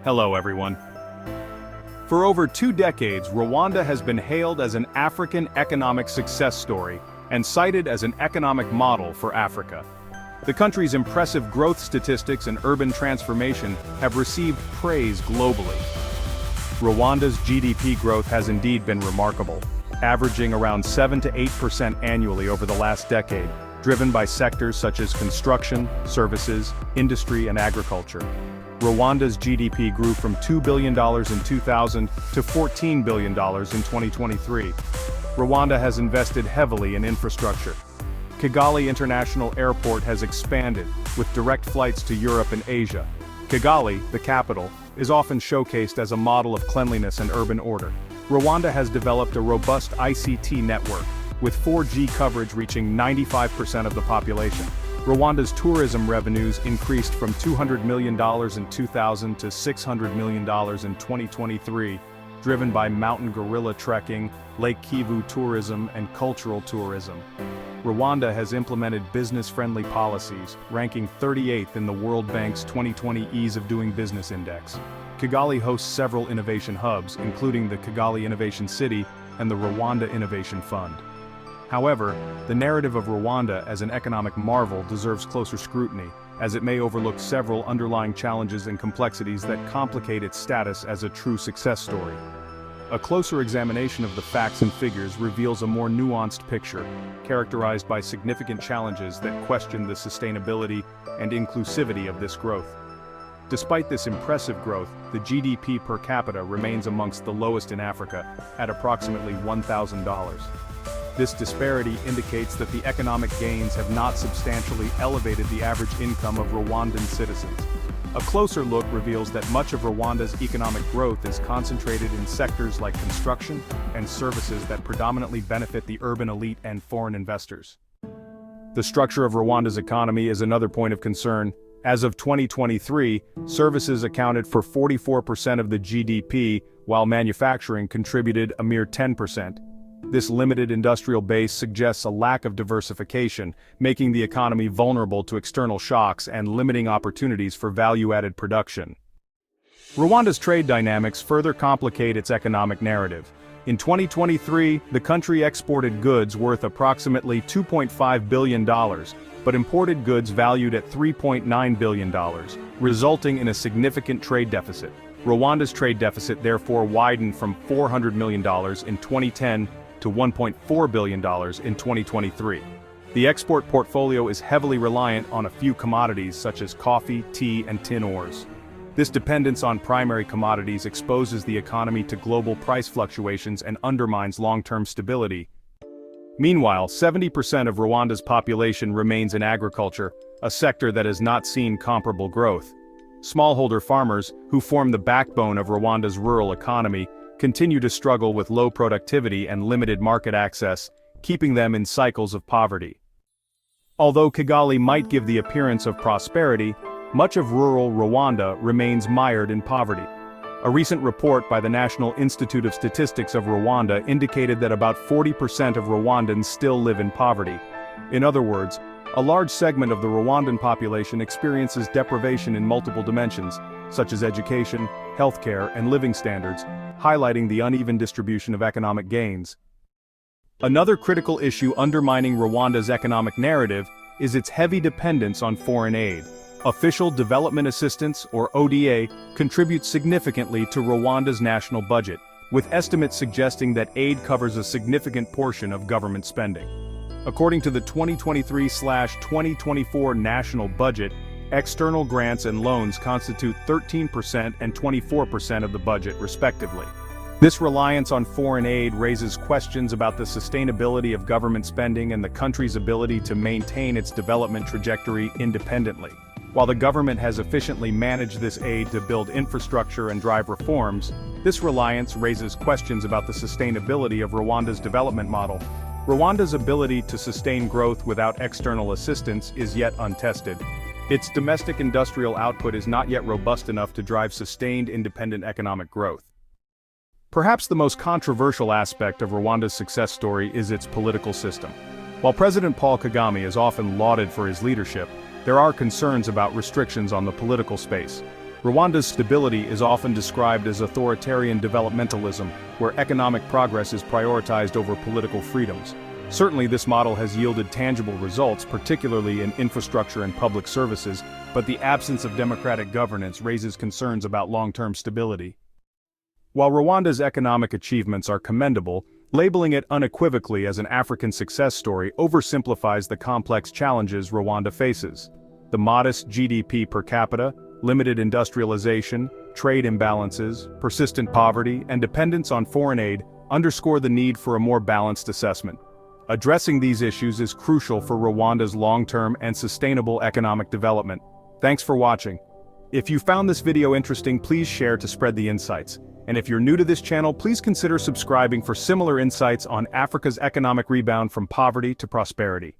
Hello everyone. For over 2 decades, Rwanda has been hailed as an African economic success story and cited as an economic model for Africa. The country's impressive growth statistics and urban transformation have received praise globally. Rwanda's GDP growth has indeed been remarkable, averaging around 7 to 8% annually over the last decade, driven by sectors such as construction, services, industry and agriculture. Rwanda's GDP grew from $2 billion in 2000 to $14 billion in 2023. Rwanda has invested heavily in infrastructure. Kigali International Airport has expanded, with direct flights to Europe and Asia. Kigali, the capital, is often showcased as a model of cleanliness and urban order. Rwanda has developed a robust ICT network, with 4G coverage reaching 95% of the population. Rwanda's tourism revenues increased from $200 million in 2000 to $600 million in 2023, driven by mountain gorilla trekking, Lake Kivu tourism, and cultural tourism. Rwanda has implemented business-friendly policies, ranking 38th in the World Bank's 2020 Ease of Doing Business Index. Kigali hosts several innovation hubs, including the Kigali Innovation City and the Rwanda Innovation Fund. However, the narrative of Rwanda as an economic marvel deserves closer scrutiny, as it may overlook several underlying challenges and complexities that complicate its status as a true success story. A closer examination of the facts and figures reveals a more nuanced picture, characterized by significant challenges that question the sustainability and inclusivity of this growth. Despite this impressive growth, the GDP per capita remains amongst the lowest in Africa, at approximately $1,000. This disparity indicates that the economic gains have not substantially elevated the average income of Rwandan citizens. A closer look reveals that much of Rwanda's economic growth is concentrated in sectors like construction and services that predominantly benefit the urban elite and foreign investors. The structure of Rwanda's economy is another point of concern. As of 2023, services accounted for 44% of the GDP, while manufacturing contributed a mere 10%. This limited industrial base suggests a lack of diversification, making the economy vulnerable to external shocks and limiting opportunities for value-added production. Rwanda's trade dynamics further complicate its economic narrative. In 2023, the country exported goods worth approximately $2.5 billion, but imported goods valued at $3.9 billion, resulting in a significant trade deficit. Rwanda's trade deficit therefore widened from $400 million in 2010 to $1.4 billion in 2023. The export portfolio is heavily reliant on a few commodities such as coffee, tea, and tin ores. This dependence on primary commodities exposes the economy to global price fluctuations and undermines long-term stability. Meanwhile, 70% of Rwanda's population remains in agriculture, a sector that has not seen comparable growth. Smallholder farmers, who form the backbone of Rwanda's rural economy, continue to struggle with low productivity and limited market access, keeping them in cycles of poverty. Although Kigali might give the appearance of prosperity, much of rural Rwanda remains mired in poverty. A recent report by the National Institute of Statistics of Rwanda indicated that about 40% of Rwandans still live in poverty. In other words, a large segment of the Rwandan population experiences deprivation in multiple dimensions, such as education, healthcare, and living standards, highlighting the uneven distribution of economic gains. Another critical issue undermining Rwanda's economic narrative is its heavy dependence on foreign aid. Official development assistance, or ODA, contributes significantly to Rwanda's national budget, with estimates suggesting that aid covers a significant portion of government spending. According to the 2023/2024 national budget, external grants and loans constitute 13% and 24% of the budget, respectively. This reliance on foreign aid raises questions about the sustainability of government spending and the country's ability to maintain its development trajectory independently. While the government has efficiently managed this aid to build infrastructure and drive reforms, this reliance raises questions about the sustainability of Rwanda's development model. Rwanda's ability to sustain growth without external assistance is yet untested. Its domestic industrial output is not yet robust enough to drive sustained independent economic growth. Perhaps the most controversial aspect of Rwanda's success story is its political system. While President Paul Kagame is often lauded for his leadership, there are concerns about restrictions on the political space. Rwanda's stability is often described as authoritarian developmentalism, where economic progress is prioritized over political freedoms. Certainly this model has yielded tangible results, particularly in infrastructure and public services, but the absence of democratic governance raises concerns about long-term stability. While Rwanda's economic achievements are commendable, labeling it unequivocally as an African success story oversimplifies the complex challenges Rwanda faces. The modest GDP per capita, limited industrialization, trade imbalances, persistent poverty, and dependence on foreign aid underscore the need for a more balanced assessment. Addressing these issues is crucial for Rwanda's long-term and sustainable economic development. Thanks for watching. If you found this video interesting, please share to spread the insights. And if you're new to this channel, please consider subscribing for similar insights on Africa's economic rebound from poverty to prosperity.